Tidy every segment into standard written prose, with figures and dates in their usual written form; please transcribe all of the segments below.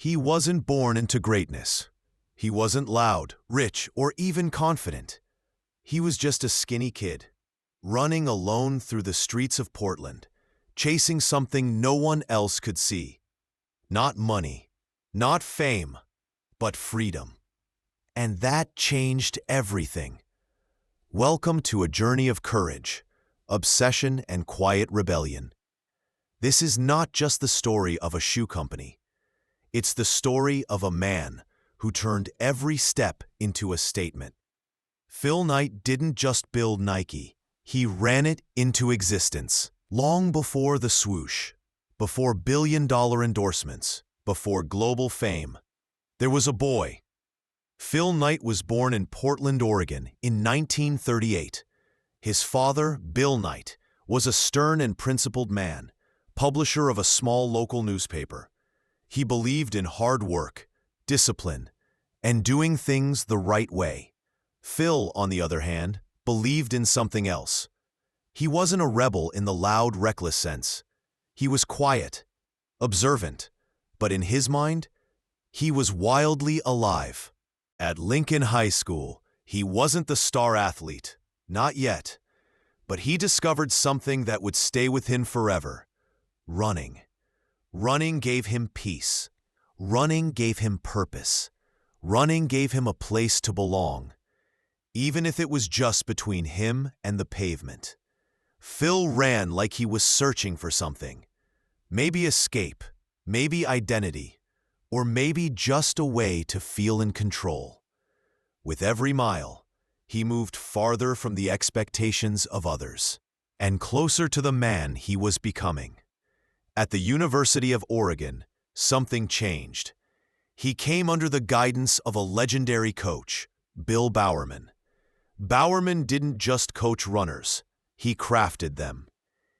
He wasn't born into greatness. He wasn't loud, rich, or even confident. He was just a skinny kid, running alone through the streets of Portland, chasing something no one else could see. Not money, not fame, but freedom. And that changed everything. Welcome to a journey of courage, obsession, and quiet rebellion. This is not just the story of a shoe company. It's the story of a man who turned every step into a statement. Phil Knight didn't just build Nike. He ran it into existence. Long before the swoosh, before billion-dollar endorsements, before global fame, there was a boy. Phil Knight was born in Portland, Oregon in 1938. His father, Bill Knight, was a stern and principled man, publisher of a small local newspaper. He believed in hard work, discipline, and doing things the right way. Phil, on the other hand, believed in something else. He wasn't a rebel in the loud, reckless sense. He was quiet, observant, but in his mind, he was wildly alive. At Lincoln High School, he wasn't the star athlete, not yet, but he discovered something that would stay with him forever: running. Running gave him peace. Running gave him purpose. Running gave him a place to belong, even if it was just between him and the pavement. Phil ran like he was searching for something. Maybe escape, maybe identity, or maybe just a way to feel in control. With every mile, he moved farther from the expectations of others and closer to the man he was becoming. At the University of Oregon, something changed. He came under the guidance of a legendary coach, Bill Bowerman. Bowerman didn't just coach runners, he crafted them.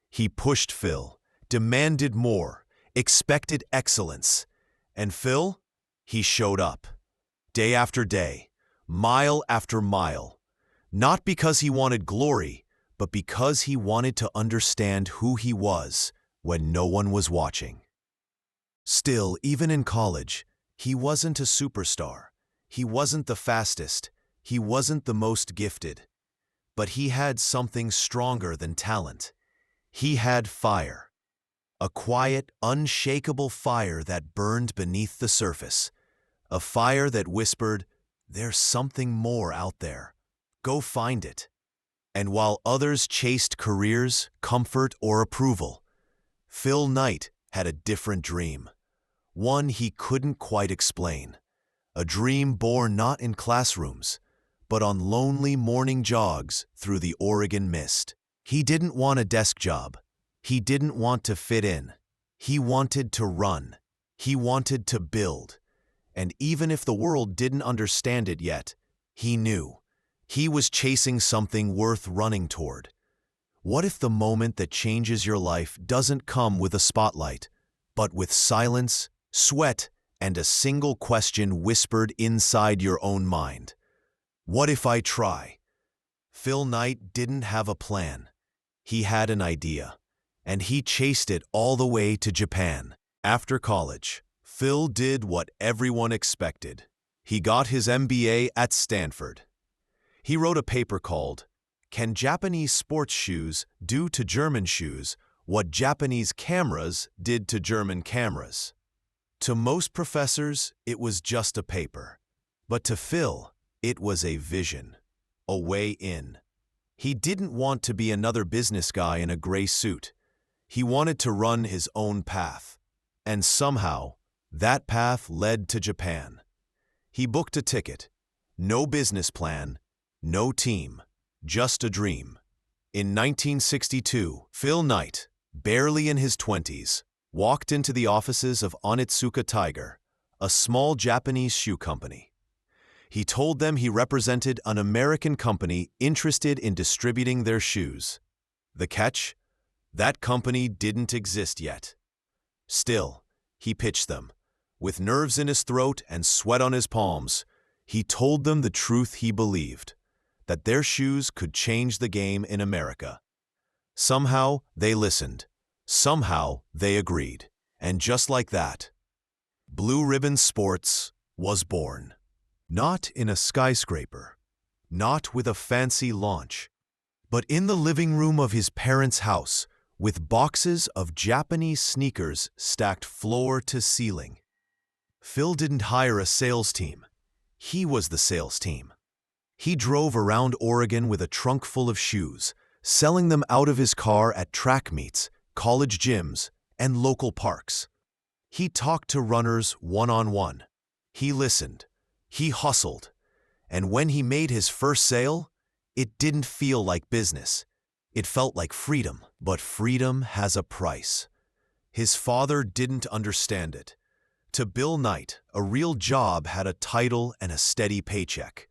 He pushed Phil, demanded more, expected excellence. And Phil? He showed up. Day after day, mile after mile. Not because he wanted glory, but because he wanted to understand who he was when no one was watching. Still, even in college, he wasn't a superstar. He wasn't the fastest. He wasn't the most gifted. But he had something stronger than talent. He had fire. A quiet, unshakable fire that burned beneath the surface. A fire that whispered, "There's something more out there. Go find it." And while others chased careers, comfort, or approval, Phil Knight had a different dream. One he couldn't quite explain. A dream born not in classrooms, but on lonely morning jogs through the Oregon mist. He didn't want a desk job. He didn't want to fit in. He wanted to run. He wanted to build. And even if the world didn't understand it yet, he knew. He was chasing something worth running toward. What if the moment that changes your life doesn't come with a spotlight, but with silence, sweat, and a single question whispered inside your own mind? What if I try? Phil Knight didn't have a plan. He had an idea, and he chased it all the way to Japan. After college, Phil did what everyone expected. He got his MBA at Stanford. He wrote a paper called, "Can Japanese Sports Shoes Do to German Shoes What Japanese Cameras Did to German Cameras?" To most professors, it was just a paper. But to Phil, it was a vision, a way in. He didn't want to be another business guy in a gray suit. He wanted to run his own path. And somehow, that path led to Japan. He booked a ticket. No business plan, no team, just a dream. In 1962, Phil Knight, barely in his 20s, walked into the offices of Onitsuka Tiger, a small Japanese shoe company. He told them he represented an American company interested in distributing their shoes. The catch? That company didn't exist yet. Still, he pitched them. With nerves in his throat and sweat on his palms, he told them the truth he believed, that their shoes could change the game in America. Somehow, they listened. Somehow, they agreed. And just like that, Blue Ribbon Sports was born. Not in a skyscraper, not with a fancy launch, but in the living room of his parents' house, with boxes of Japanese sneakers stacked floor to ceiling. Phil didn't hire a sales team. He was the sales team. He drove around Oregon with a trunk full of shoes, selling them out of his car at track meets, college gyms, and local parks. He talked to runners one-on-one. He listened. He hustled. And when he made his first sale, it didn't feel like business. It felt like freedom. But freedom has a price. His father didn't understand it. To Bill Knight, a real job had a title and a steady paycheck.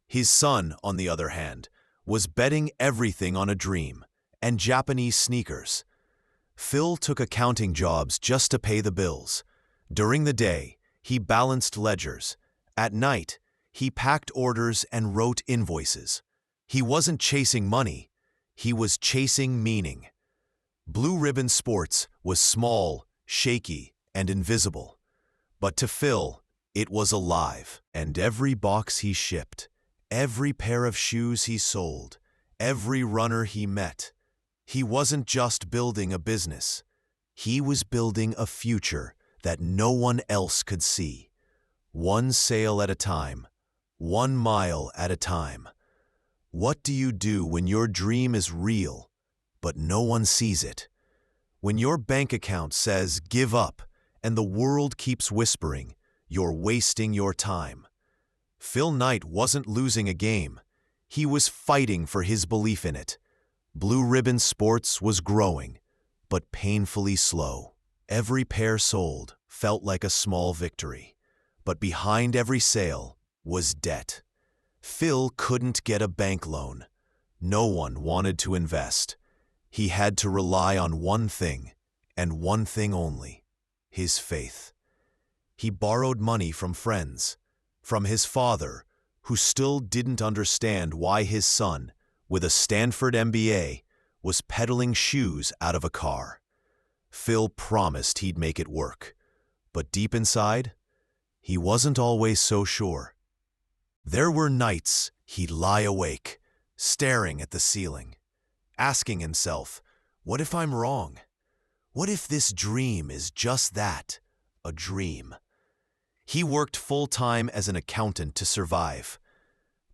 His son, on the other hand, was betting everything on a dream and Japanese sneakers. Phil took accounting jobs just to pay the bills. During the day, he balanced ledgers. At night, he packed orders and wrote invoices. He wasn't chasing money. He was chasing meaning. Blue Ribbon Sports was small, shaky, and invisible. But to Phil, it was alive. And every box he shipped, every pair of shoes he sold, every runner he met, he wasn't just building a business. He was building a future that no one else could see. One sale at a time, 1 mile at a time. What do you do when your dream is real, but no one sees it? When your bank account says give up and the world keeps whispering, you're wasting your time. Phil Knight wasn't losing a game. He was fighting for his belief in it. Blue Ribbon Sports was growing, but painfully slow. Every pair sold felt like a small victory, but behind every sale was debt. Phil couldn't get a bank loan. No one wanted to invest. He had to rely on one thing, and one thing only: his faith. He borrowed money from friends, from his father, who still didn't understand why his son, with a Stanford MBA, was peddling shoes out of a car. Phil promised he'd make it work, but deep inside, he wasn't always so sure. There were nights he'd lie awake, staring at the ceiling, asking himself, what if I'm wrong? What if this dream is just that, a dream? He worked full-time as an accountant to survive.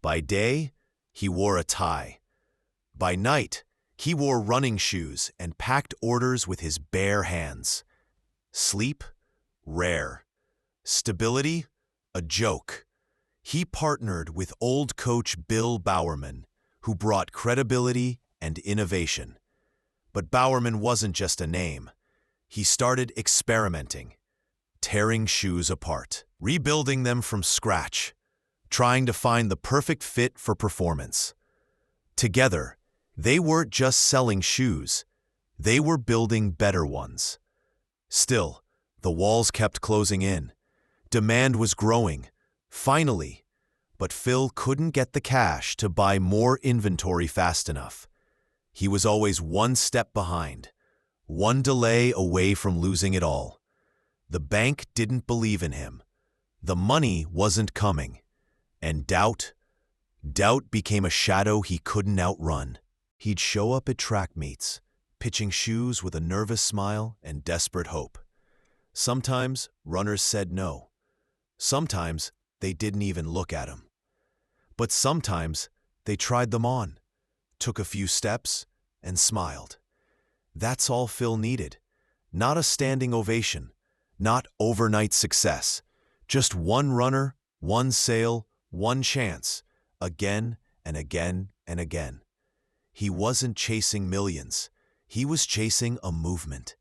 By day, he wore a tie. By night, he wore running shoes and packed orders with his bare hands. Sleep? Rare. Stability? A joke. He partnered with old coach Bill Bowerman, who brought credibility and innovation. But Bowerman wasn't just a name. He started experimenting, tearing shoes apart, rebuilding them from scratch, trying to find the perfect fit for performance. Together, they weren't just selling shoes, they were building better ones. Still, the walls kept closing in. Demand was growing, finally, but Phil couldn't get the cash to buy more inventory fast enough. He was always one step behind, one delay away from losing it all. The bank didn't believe in him. The money wasn't coming. And doubt became a shadow he couldn't outrun. He'd show up at track meets, pitching shoes with a nervous smile and desperate hope. Sometimes runners said no. Sometimes they didn't even look at him. But sometimes they tried them on, took a few steps, and smiled. That's all Phil needed. Not a standing ovation, not overnight success. Just one runner, one sale, one chance, again and again and again. He wasn't chasing millions. He was chasing a movement,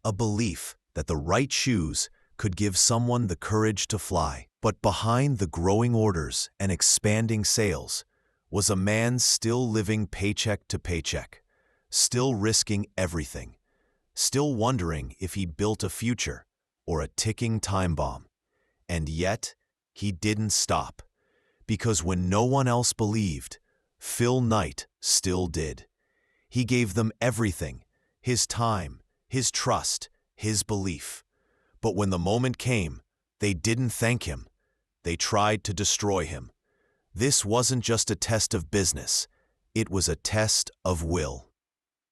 a belief that the right shoes could give someone the courage to fly. But behind the growing orders and expanding sales was a man still living paycheck to paycheck, still risking everything, still wondering if he built a future or a ticking time bomb. And yet, he didn't stop, because when no one else believed, Phil Knight still did. He gave them everything, his time, his trust, his belief. But when the moment came, They didn't thank him. They tried to destroy him. This wasn't just a test of business. It was a test of will.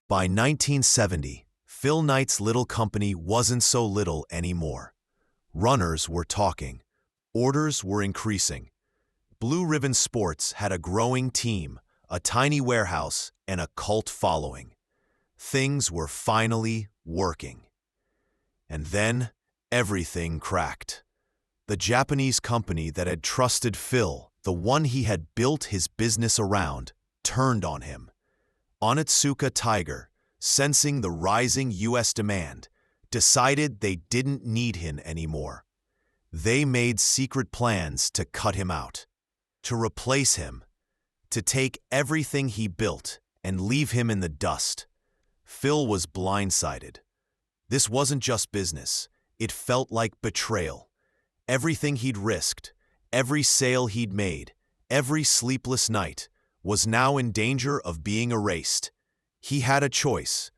By 1970, Phil Knight's little company wasn't so little anymore. Runners were talking. Orders were increasing. Blue Ribbon Sports had a growing team, a tiny warehouse, and a cult following. Things were finally working. And then everything cracked. The Japanese company that had trusted Phil, the one he had built his business around, turned on him. Onitsuka Tiger, sensing the rising U.S. demand, decided they didn't need him anymore. They made secret plans to cut him out, to replace him, to take everything he built and leave him in the dust. Phil was blindsided. This wasn't just business. It felt like betrayal. Everything he'd risked, every sale he'd made, every sleepless night, was now in danger of being erased. He had a choice: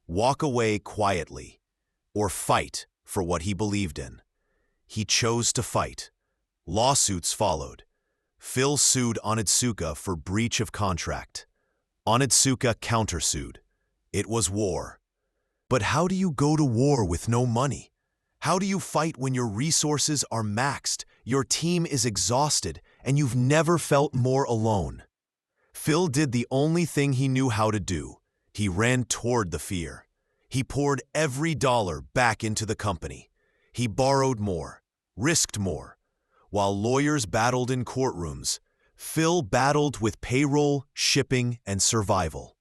walk away quietly, or fight for what he believed in. He chose to fight. Lawsuits followed. Phil sued Onitsuka for breach of contract. Onitsuka countersued. It was war. But how do you go to war with no money? How do you fight when your resources are maxed, your team is exhausted, and you've never felt more alone? Phil did the only thing he knew how to do. He ran toward the fear. He poured every dollar back into the company. He borrowed more, risked more. While lawyers battled in courtrooms, Phil battled with payroll, shipping, and survival.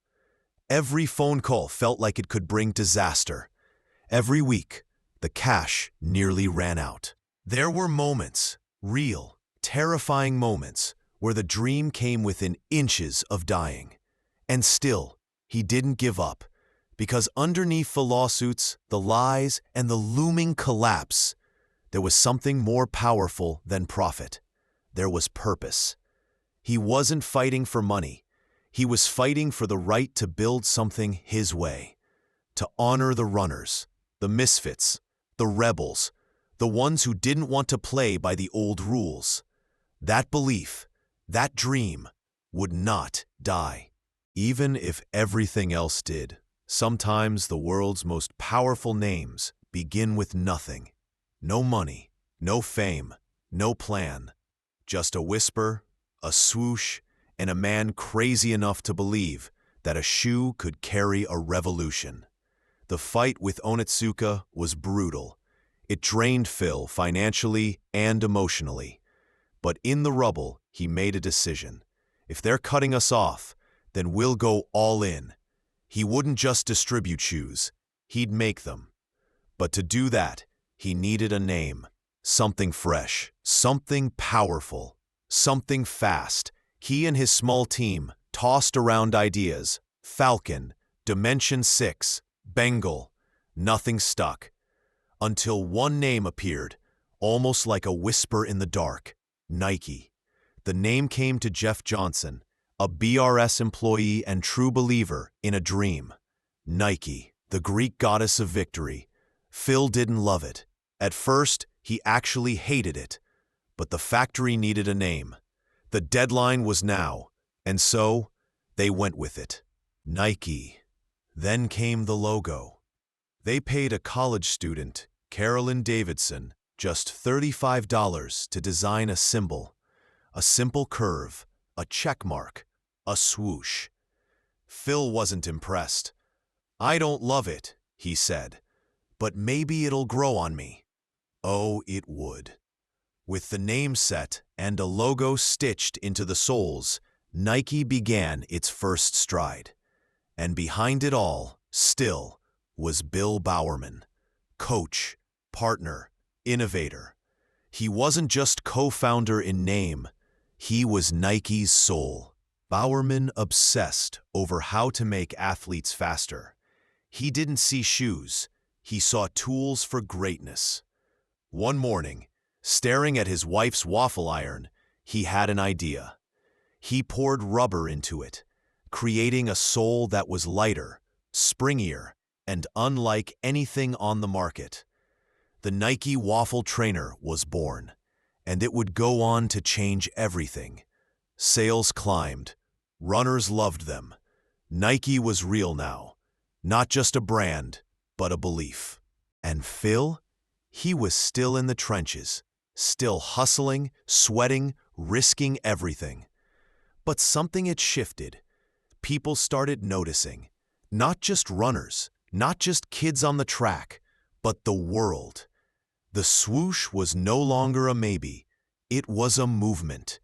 Every phone call felt like it could bring disaster. Every week, the cash nearly ran out. There were moments, real, terrifying moments, where the dream came within inches of dying. And still, he didn't give up, because underneath the lawsuits, the lies, and the looming collapse, there was something more powerful than profit. There was purpose. He wasn't fighting for money. He was fighting for the right to build something his way, to honor the runners, the misfits, the rebels, the ones who didn't want to play by the old rules. That belief, that dream, would not die. Even if everything else did. Sometimes the world's most powerful names begin with nothing. No money, no fame, no plan. Just a whisper, a swoosh, and a man crazy enough to believe that a shoe could carry a revolution. The fight with Onitsuka was brutal. It drained Phil financially and emotionally. But in the rubble, he made a decision. If they're cutting us off, then we'll go all in. He wouldn't just distribute shoes, he'd make them. But to do that, he needed a name. Something fresh, something powerful, something fast. He and his small team tossed around ideas. Falcon, Dimension 6, Bengal. Nothing stuck. Until one name appeared, almost like a whisper in the dark: Nike. The name came to Jeff Johnson, a BRS employee and true believer in a dream. Nike, the Greek goddess of victory. Phil didn't love it. At first, he actually hated it. But the factory needed a name. The deadline was now, and so they went with it. Nike. Then came the logo. They paid a college student, Carolyn Davidson, just $35 to design a symbol. A simple curve, a check mark, a swoosh. Phil wasn't impressed. "I don't love it," he said, "but maybe it'll grow on me." Oh, it would. With the name set and a logo stitched into the soles, Nike began its first stride. And behind it all, still, was Bill Bowerman. Coach, partner, innovator. He wasn't just co-founder in name, he was Nike's soul. Bowerman obsessed over how to make athletes faster. He didn't see shoes, he saw tools for greatness. One morning, staring at his wife's waffle iron, he had an idea. He poured rubber into it, creating a sole that was lighter, springier, and unlike anything on the market. the Nike waffle trainer was born, and it would go on to change everything. Sales climbed. Runners loved them. Nike was real now. Not just a brand, but a belief. And Phil? He was still in the trenches, still hustling, sweating, risking everything. But something had shifted. People started noticing. Not just runners, not just kids on the track, but the world. The swoosh was no longer a maybe. It was a movement.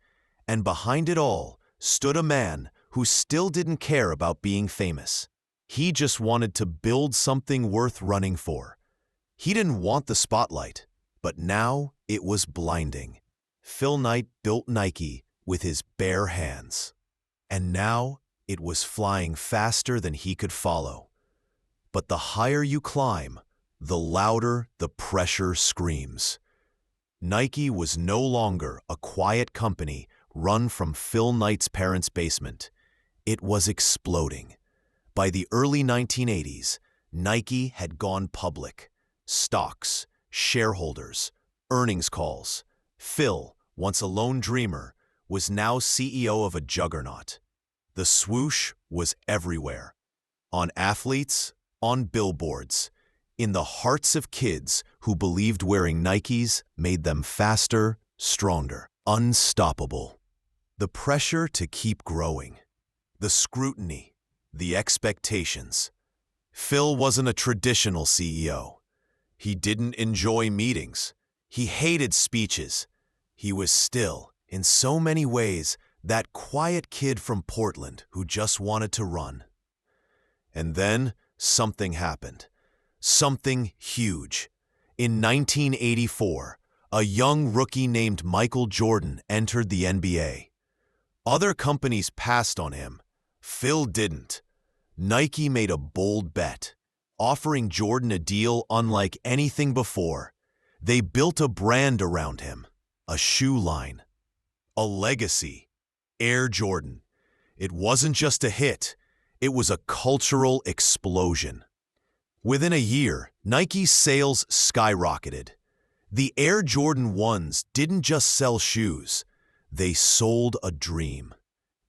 And behind it all stood a man who still didn't care about being famous. He just wanted to build something worth running for. He didn't want the spotlight, but now it was blinding. Phil Knight built Nike with his bare hands. And now it was flying faster than he could follow. But the higher you climb, the louder the pressure screams. Nike was no longer a quiet company run from Phil Knight's parents' basement. It was exploding. By the early 1980s, Nike had gone public. Stocks, shareholders, earnings calls. Phil, once a lone dreamer, was now CEO of a juggernaut. The swoosh was everywhere. On athletes, on billboards, in the hearts of kids who believed wearing Nikes made them faster, stronger, unstoppable. The pressure to keep growing. The scrutiny. The expectations. Phil wasn't a traditional CEO. He didn't enjoy meetings. He hated speeches. He was still, in so many ways, that quiet kid from Portland who just wanted to run. And then something happened. Something huge. In 1984, a young rookie named Michael Jordan entered the NBA. Other companies passed on him. Phil didn't. Nike made a bold bet, offering Jordan a deal unlike anything before. They built a brand around him, a shoe line, a legacy. Air Jordan. It wasn't just a hit, it was a cultural explosion. Within a year, Nike's sales skyrocketed. The Air Jordan 1s didn't just sell shoes, they sold a dream.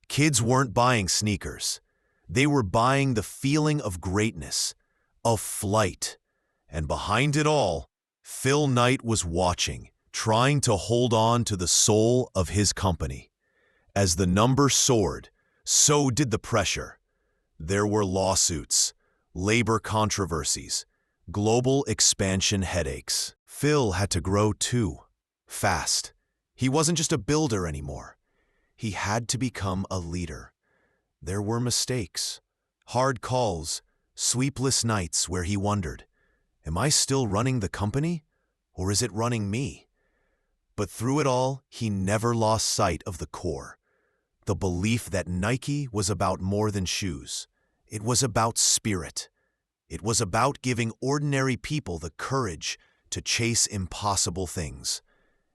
Kids weren't buying sneakers. They were buying the feeling of greatness, of flight. And behind it all, Phil Knight was watching, trying to hold on to the soul of his company. As the number soared, so did the pressure. There were lawsuits, labor controversies, global expansion headaches. Phil had to grow too, fast. He wasn't just a builder anymore. He had to become a leader. There were mistakes, hard calls, sleepless nights where he wondered, am I still running the company, or is it running me? But through it all, he never lost sight of the core. The belief that Nike was about more than shoes. It was about spirit. It was about giving ordinary people the courage to chase impossible things.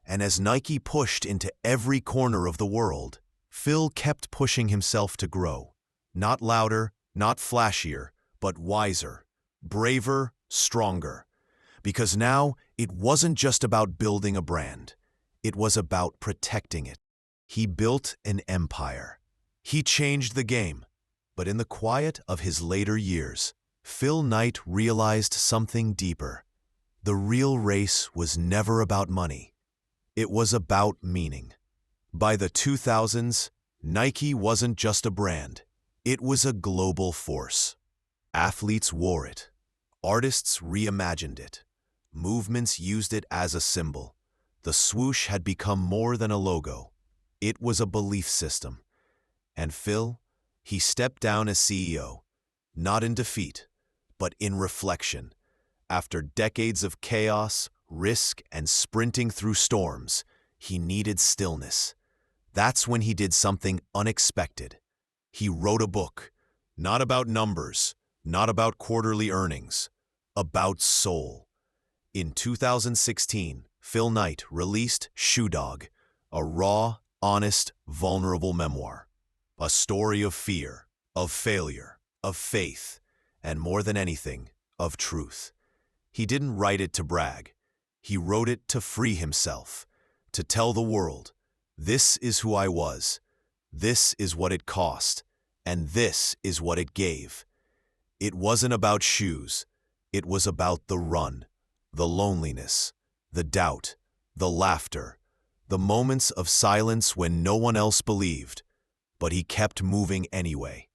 And as Nike pushed into every corner of the world, Phil kept pushing himself to grow. Not louder, not flashier, but wiser, braver, stronger. Because now it wasn't just about building a brand. It was about protecting it. He built an empire. He changed the game. But in the quiet of his later years, Phil Knight realized something deeper. The real race was never about money. It was about meaning. By the 2000s, Nike wasn't just a brand. It was a global force. Athletes wore it. Artists reimagined it. Movements used it as a symbol. The swoosh had become more than a logo. It was a belief system. And Phil, he stepped down as CEO, not in defeat, but in reflection. After decades of chaos, risk, and sprinting through storms, he needed stillness. That's when he did something unexpected. He wrote a book, not about numbers, not about quarterly earnings, about soul. In 2016, Phil Knight released Shoe Dog, a raw, honest, vulnerable memoir. A story of fear, of failure, of faith, and more than anything, of truth. He didn't write it to brag. He wrote it to free himself, to tell the world, this is who I was, this is what it cost, and this is what it gave. It wasn't about shoes, it was about the run, the loneliness, the doubt, the laughter, the moments of silence when no one else believed, but he kept moving anyway.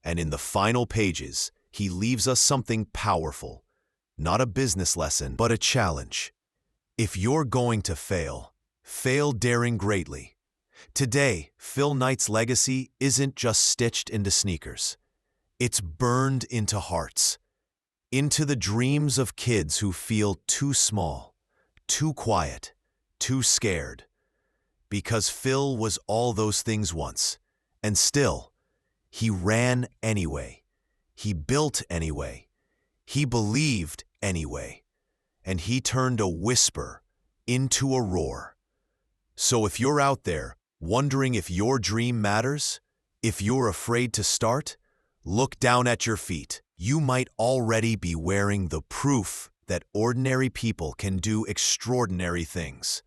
And in the final pages, he leaves us something powerful, not a business lesson, but a challenge. If you're going to fail, fail daring greatly. Today, Phil Knight's legacy isn't just stitched into sneakers. It's burned into hearts, into the dreams of kids who feel too small, too quiet, too scared. Because Phil was all those things once, and still, he ran anyway. He built anyway. He believed anyway. And he turned a whisper into a roar. So if you're out there wondering if your dream matters, if you're afraid to start, look down at your feet. You might already be wearing the proof that ordinary people can do extraordinary things.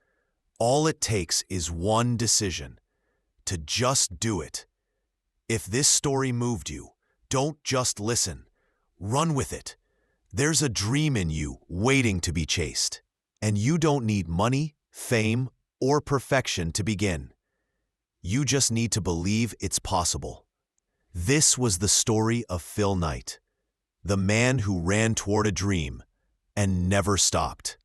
All it takes is one decision, to just do it. If this story moved you, don't just listen. Run with it. There's a dream in you waiting to be chased. And you don't need money, fame, or perfection to begin. You just need to believe it's possible. This was the story of Phil Knight, the man who ran toward a dream and never stopped.